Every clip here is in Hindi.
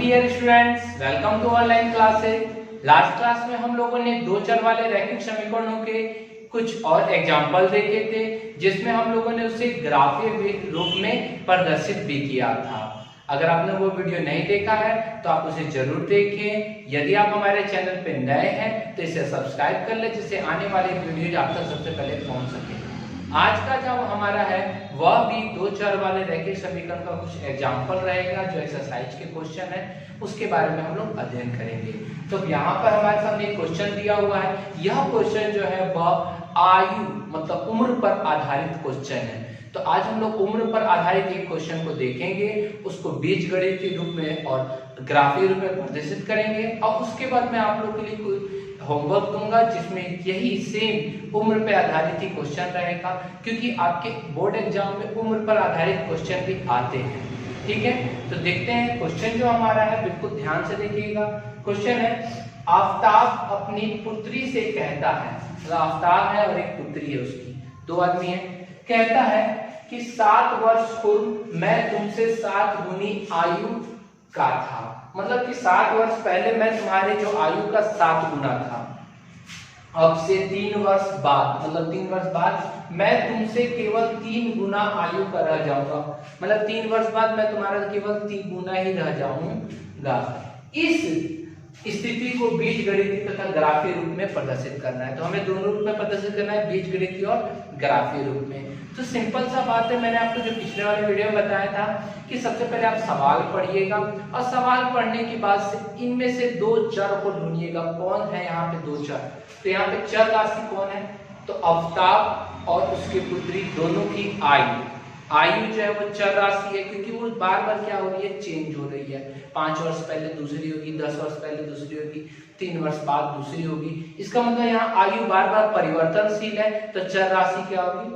Dear students, welcome to online classes. Last class में हम लोगों ने दो चर वाले रैखिक समीकरणों के कुछ और एग्जाम्पल देखे थे, जिसमें हम लोगों ने उसे ग्राफीय रूप में प्रदर्शित भी किया था। अगर आपने वो वीडियो नहीं देखा है तो आप उसे जरूर देखें। यदि आप हमारे चैनल पे नए हैं तो इसे सब्सक्राइब कर ले, जिससे आने वाली वीडियो आप तक सबसे पहले पहुंच सके। आज का जो हमारा है वह भी दो चर वाले रैखिक समीकरण का कुछ एग्जाम्पल रहेगा, जो एक्सरसाइज के क्वेश्चन है उसके बारे में हम लोग अध्ययन करेंगे। तो यहाँ पर हमारे सामने एक क्वेश्चन दिया हुआ है। यह क्वेश्चन जो है वह आयु मतलब उम्र पर आधारित क्वेश्चन है। तो आज हम लोग उम्र पर आधारित एक क्वेश्चन को देखेंगे, उसको बीजगणित के रूप में और ग्राफीय रूप में प्रदर्शित करेंगे, और उसके बाद मैं आप लोग के लिए कोई होमवर्क दूंगा जिसमें यही सेम उम्र पर आधारित ही क्वेश्चन रहेगा, क्योंकि आपके बोर्ड एग्जाम में उम्र पर आधारित क्वेश्चन भी आते हैं। ठीक है, तो देखते हैं क्वेश्चन जो हमारा है, बिल्कुल ध्यान से देखिएगा। क्वेश्चन है, आफताब अपनी पुत्री से कहता है, मतलब आफताब है और एक पुत्री है उसकी, दो आदमी है। कहता है कि 7 वर्ष पूर्व मैं तुमसे 7 गुनी आयु का था, मतलब कि 7 वर्ष पहले मैं तुम्हारे जो आयु का 7 गुना था। अब से 3 वर्ष बाद, मतलब 3 वर्ष बाद मैं तुमसे केवल 3 गुना आयु का रह जाऊंगा, मतलब 3 वर्ष बाद मैं तुम्हारा केवल 3 गुना ही रह जाऊंगा। इस स्थिति को बीजगणितीय तथा ग्राफीय रूप में प्रदर्शित करना है। तो हमें दोनों रूप में प्रदर्शित करना है, बीजगणितीय और ग्राफीय रूप में। तो सिंपल सा बात है, मैंने आपको जो पिछले वाले वीडियो में बताया था कि सबसे पहले आप सवाल पढ़िएगा, और सवाल पढ़ने के बाद से इनमें से दो चर को ढूंढिएगा। कौन है यहाँ पे दो चर? तो यहाँ पे चर राशि कौन है? तो आफताब और उसकी पुत्री दोनों की आयु जो है वो चर राशि है, क्योंकि वो बार बार क्या हो रही है, चेंज हो रही है। 5 वर्ष पहले दूसरी होगी, 10 वर्ष पहले दूसरी होगी, 3 वर्ष बाद दूसरी होगी। इसका मतलब यहाँ आयु बार बार परिवर्तनशील है, तो चर राशि क्या होगी?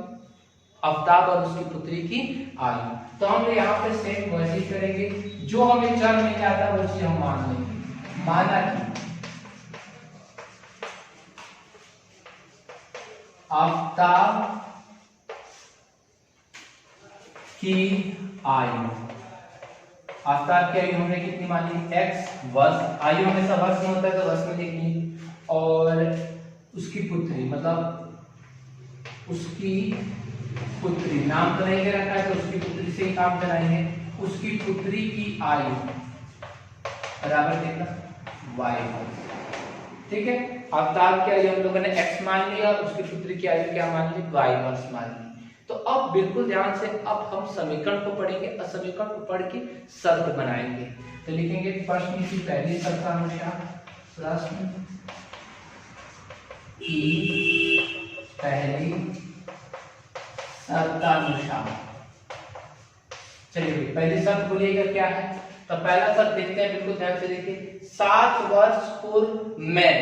आफताब और उसकी पुत्री की आयु। तो हम यहाँ पे सेम वैसे ही करेंगे, जो हमें चर नहीं आता वो चीज हम मान लेंगे। माना कि आफताब की आयु, आफताब की आयु हमने कितनी मानी? x वर्ष। आयु हमेशा वर्ष में होता है तो वर्ष में लिखनी। और उसकी पुत्री, मतलब उसकी पुत्री, नाम तो नहीं दे रखा है तो उसकी पुत्री से ही काम कराएंगे। उसकी पुत्री की आयु बराबर कितना? y वर्ष। ठीक है, आफताब की आयु हम लोगों ने x मान लिया और उसकी पुत्री की आयु क्या मान ली? y वर्ष मान ली। तो अब बिल्कुल ध्यान से अब हम समीकरण को पढ़ेंगे और समीकरण को पढ़ के शर्त बनाएंगे। तो लिखेंगे प्रश्न की पहली शर्तानुसार, प्रश्न की पहली शर्तानुसार। चलिए पहली शर्त बोलिएगा क्या है? तो पहला शर्त देखते हैं, बिल्कुल ध्यान से देखिए। 7 वर्ष पूर्व मैं,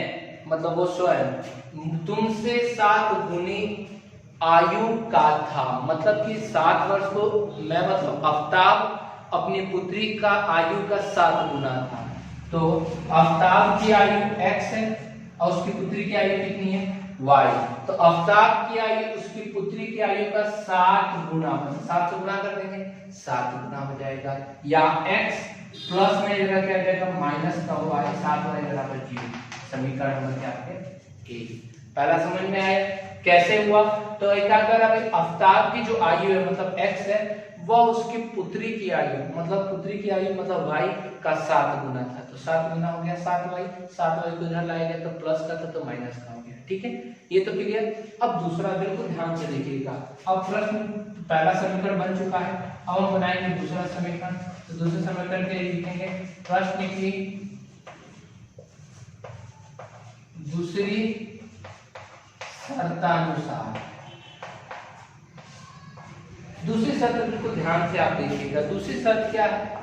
मतलब वो स्वयं, तुमसे 7 गुनी आयु का था, मतलब कि 7 वर्ष को मैं, मतलब आफताब अपनी पुत्री का आयु का 7 गुना था। तो आफताब की आयु x है और उसकी पुत्री की आयु कितनी है? y। तो आफताब की आयु उसकी पुत्री की आयु का 7 गुना, 7 से गुना कर देंगे, 7 गुना हो जाएगा। या x प्लस में क्या जाएगा? माइनस का y, 7 y बराबर 0। समीकरण नंबर क्या है? A। पहला समझ में आया कैसे हुआ? तो क्या कर रहा है, आफताब की जो आयु है मतलब x है, वह उसकी पुत्री की आयु, मतलब पुत्री की आयु मतलब y का 7 गुना था। तो 7 गुना हो गया 7y, 7y को इधर लाएंगे तो प्लस का था तो माइनस का हो गया। ठीक है, ये तो क्लियर। अब दूसरा बिल्कुल ध्यान से देखिएगा। अब प्रश्न पहला समीकरण बन चुका है, अब हम बनाएंगे दूसरा समीकरण। तो दूसरे समीकरण के लिए लिखेंगे प्रश्न की दूसरी शर्तानुसार। दूसरी शर्त बिल्कुल ध्यान से आप देखिएगा। दूसरी शर्त क्या है?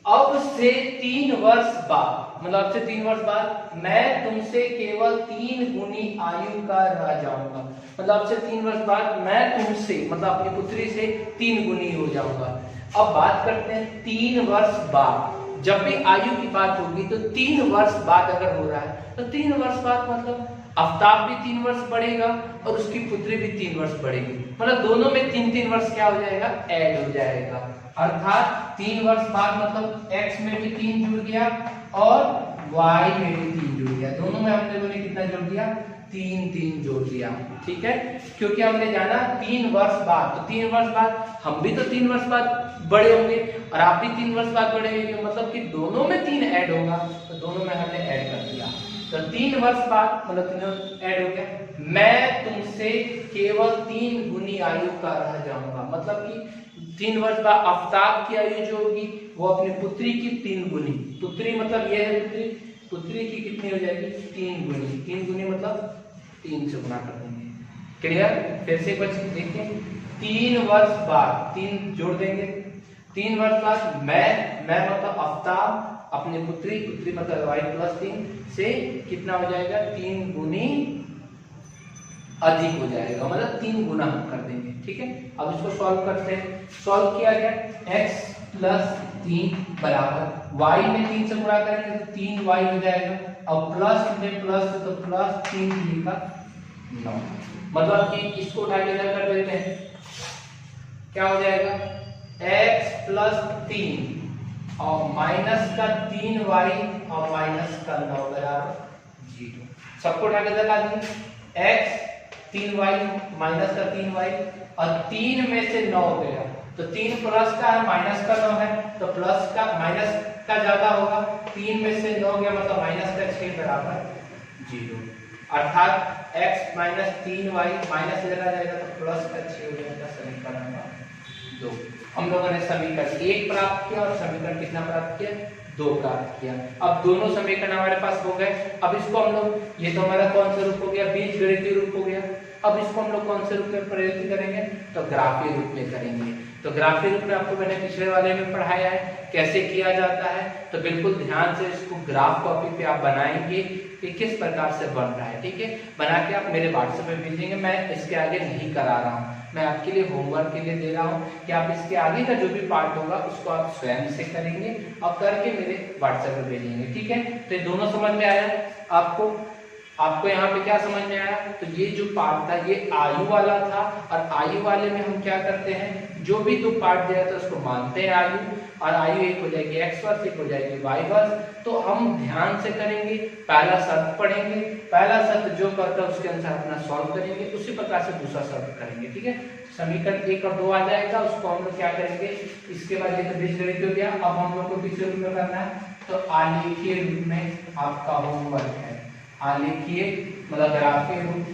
अब से 3 वर्ष बाद, मतलब अब से 3 वर्ष बाद मैं तुमसे केवल 3 गुनी आयु का रह जाऊंगा, मतलब अब से 3 वर्ष बाद मैं तुमसे, मतलब अपनी पुत्री से 3 गुनी हो जाऊंगा। अब बात करते हैं 3 वर्ष बाद। जब भी आयु की बात होगी तो 3 वर्ष बाद अगर हो रहा है तो 3 वर्ष बाद मतलब आफताब भी 3 वर्ष बढ़ेगा और उसकी पुत्री भी 3 वर्ष बढ़ेगी, मतलब दोनों में 3-3 वर्ष क्या हो जाएगा? ऐड हो जाएगा। अर्थात 3 वर्ष बाद मतलब x में भी 3 जुड़ गया और y में भी 3 जुड़ गया, दोनों में हम लोगों ने कितना जोड़ दिया, 3 जोड़ दिया। ठीक है, क्योंकि हमने जाना 3 वर्ष बाद, तो 3 वर्ष बाद हम भी तो 3 वर्ष बाद बड़े होंगे और आप भी 3 वर्ष बाद बड़े होंगे, मतलब कि दोनों में 3 ऐड होगा, तो दोनों में हमने ऐड कर दिया। तो 3 वर्ष बाद मतलब तीनों ऐड हो गया। मैं तुमसे केवल 3 गुनी आयु का रह जाऊंगा, मतलब कि 3 वर्ष बाद आफ्ताब की आयु जो होगी वो अपनी पुत्री की 3 गुनी, पुत्री मतलब ये है पुत्री, पुत्री की कितनी हो जाएगी, 3 गुनी, 3 गुनी मतलब 3 से गुना कर देंगे। क्लियर? फिर से कुछ देखिए, 3 वर्ष बाद 3 जोड़ देंगे, 3 वर्ष बाद मैं मतलब आफ्ताब अपनी पुत्री, पुत्री मतलब y प्लस 3 से कितना हो जाएगा, 3 गुनी अधिक हो जाएगा, मतलब 3 गुना हम कर देंगे। ठीक है, अब इसको सॉल्व करते हैं। सॉल्व किया गया, x प्लस 3 बराबर y में 3 से गुणा करेंगे तो 3y हो जाएगा, और प्लस में प्लस तो प्लस 3 का 9, मतलब कि इसको उठा के इधर कर देते हैं, क्या हो जाएगा, x प्लस 3 और माइनस का 3y और माइनस का 9 बराबर 0, सबको उठा के इधर ला देंगे, x 3y माइनस का 3y और 3 में से 9 गया, तो 3 प्लस का है माइनस का 9 है, तो प्लस का माइनस का ज्यादा होगा, 3 में से 9 गया मतलब माइनस का 6 बराबर 0, अर्थात x माइनस 3y माइनस इधर आ जाएगा तो प्लस का 6 हो जाएगा, समीकरण नंबर 2। हम लोगों ने समीकरण 1 प्राप्त किया और समीकरण कितना प्राप्त किया, 2 प्राप्त किया। अब दोनों समीकरण हमारे पास हो गए। अब इसको हम लोग, ये तो हमारा कौन सा रूप हो गया, बीजगणितीय रूप हो गया। अब इसको हम लोग कौन से रूप में प्रयोग करेंगे, तो ग्राफीय रूप में करेंगे। तो ग्राफीय रूप में आपको मैंने पिछले वाले में पढ़ाया है कैसे किया जाता है, तो बिल्कुल ध्यान से इसको ग्राफ कॉपी पे आप बनाएंगे कि किस प्रकार से बन रहा है। ठीक है, बना के आप मेरे व्हाट्सएप पे भेजेंगे, मैं इसके आगे नहीं करा रहा हूँ, मैं आपके लिए होमवर्क के लिए दे रहा हूँ कि आप इसके आगे का जो भी पार्ट होगा उसको आप स्वयं से करेंगे और करके मेरे व्हाट्सएप पे भेजेंगे। ठीक है, तो ये दोनों समझ में आया आपको यहाँ पे क्या समझ में आया, तो ये जो पार्ट था ये आयु वाला था, और आयु वाले में हम क्या करते हैं, जो भी 2 पार्ट दिया था उसको मानते हैं आयु, और आयु एक हो जाएगी x वर्ष, एक हो जाएगी y वर्ष। तो हम ध्यान से करेंगे, पहला शर्त पढ़ेंगे, पहला शर्त जो करता है उसके अनुसार अपना सॉल्व करेंगे, उसी प्रकार से दूसरा शर्त करेंगे। ठीक है, समीकरण 1 और 2 आ जाएगा, उसको हम लोग क्या करेंगे, इसके बाद ये तो बीजगणित हो गया। अब हम लोग को किस रूप में करना है, तो आलेखीय रूप में आपका होमवर्क है, आलेखीय मतलब ग्राफीय रूप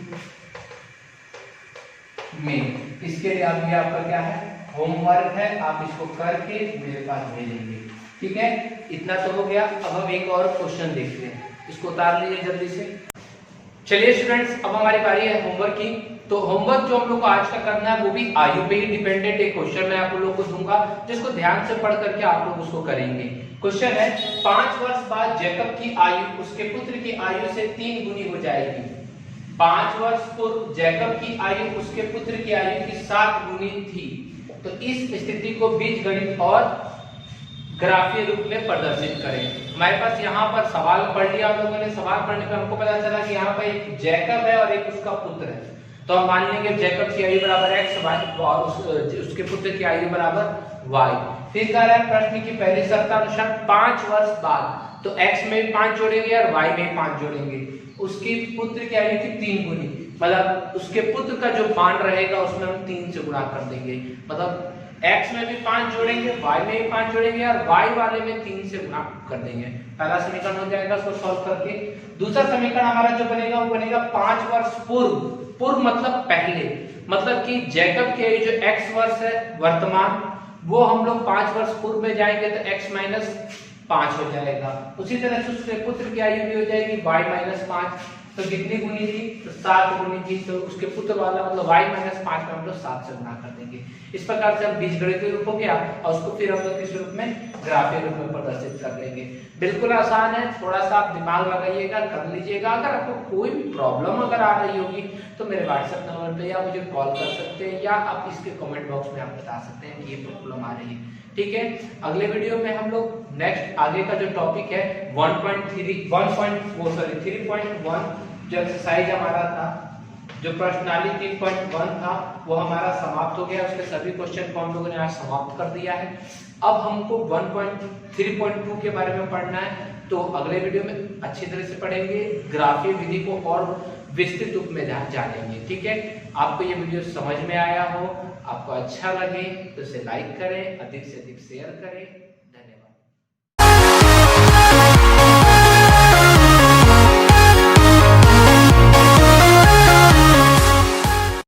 में। इसके लिए अभी आपका क्या है, होमवर्क है, आप इसको करके मेरे पास भेजेंगे। ठीक है, इतना तो हो गया। अब हम एक और क्वेश्चन देखते हैं, इसको उतार लीजिए जल्दी से। चलिए स्टूडेंट्स, अब हमारी बारी है होमवर्क की। तो होमवर्क जो हम लोग को आज का करना है वो भी आयु पे ही डिपेंडेंट एक क्वेश्चन मैं आप लोगों को दूंगा, जिसको ध्यान से पढ़ करके आप लोग उसको करेंगे। क्वेश्चन है, 5 वर्ष बाद जैकब की आयु उसके पुत्र की आयु से 3 गुनी हो जाएगी। 5 वर्ष पूर्व जैकब की आयु उसके पुत्र की आयु की 7 गुनी थी। तो इस स्थिति को बीजगणित और ग्राफीय रूप में प्रदर्शित करें। हमारे पास यहाँ पर सवाल पढ़ लिया हम लोगों ने, सवाल पढ़ने पर हमको पता चला कि यहाँ पर एक जैकब है और एक उसका पुत्र है। तो हम मान लेंगे जैकब की आयु बराबर x और उसके पुत्र की आयु बराबर y। फिर कह रहा है प्रश्न की पहली शर्तानुसार 5 वर्ष बाद, तो x में भी 5 जोड़ेंगे और y में 5 जोड़ेंगे, उसके पुत्र की आयु की 3 गुनी, मतलब उसके पुत्र का जो मान रहेगा उसमें हम 3 से गुणा कर देंगे, मतलब x में भी 5 जोड़ेंगे, y में भी 5 जोड़ेंगे और y वाले में 3 से गुणा कर देंगे। पहला समीकरण हो जाएगा, उसको सॉल्व करके। दूसरा समीकरण हमारा जो बनेगा वो बनेगा 5 वर्ष पूर्व, पूर्व मतलब पहले, मतलब कि जैकब की आयु जो x वर्ष है वर्तमान, वो हम लोग 5 वर्ष पूर्व में जाएंगे तो x माइनस 5 हो जाएगा। उसी तरह से उसके पुत्र की आयु भी हो जाएगी y माइनस 5, तो कितनी गुनी थी, तो 7 गुनी थी, तो उसके पुत्र वाला मतलब y माइनस 5 में हम लोग 7 से गुणा कर देंगे। इस प्रकार से हम बीजगणितीय रूप हो गया और उसको फिर हम लोग किस रूप में, ग्राफीय रूप में प्रदर्शित कर देंगे। बिल्कुल आसान है, थोड़ा सा आप दिमाग लगाइएगा, कर लीजिएगा। अगर आपको कोई भी प्रॉब्लम अगर आ रही होगी तो मेरे व्हाट्सएप नंबर पे या मुझे कॉल कर सकते हैं, या आप इसके कमेंट बॉक्स में आप बता सकते हैं कि ये प्रॉब्लम आ रही है। ठीक है, अगले वीडियो में हम लोग नेक्स्ट आगे का जो टॉपिक है 3.1 जो एक्सरसाइज हमारा था जो प्रश्नावली 3.1 था वो हमारा समाप्त हो गया, उसके सभी क्वेश्चन को हम लोगों ने आज समाप्त कर दिया है। अब हमको 1.3.2 के बारे में पढ़ना है, तो अगले वीडियो में अच्छी तरह से पढ़ेंगे, ग्राफीय विधि को और विस्तृत रूप में जानेंगे। ठीक है, आपको ये वीडियो समझ में आया हो, आपको अच्छा लगे तो इसे लाइक करें, अधिक से अधिक शेयर करें।